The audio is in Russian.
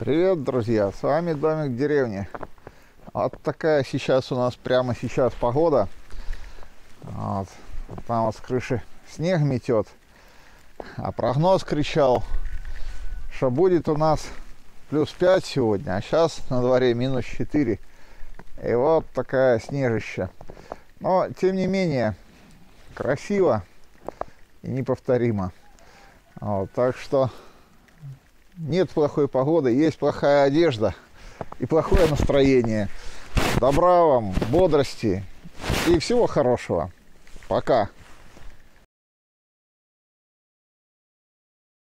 Привет, друзья! С вами Домик в деревне. Вот такая сейчас у нас прямо сейчас погода. Вот. Там вот с крыши снег метет. А прогноз кричал, что будет у нас плюс 5 сегодня, а сейчас на дворе минус 4. И вот такая снежища. Но, тем не менее, красиво и неповторимо. Вот, так что нет плохой погоды, есть плохая одежда и плохое настроение. Добра вам, бодрости и всего хорошего. Пока.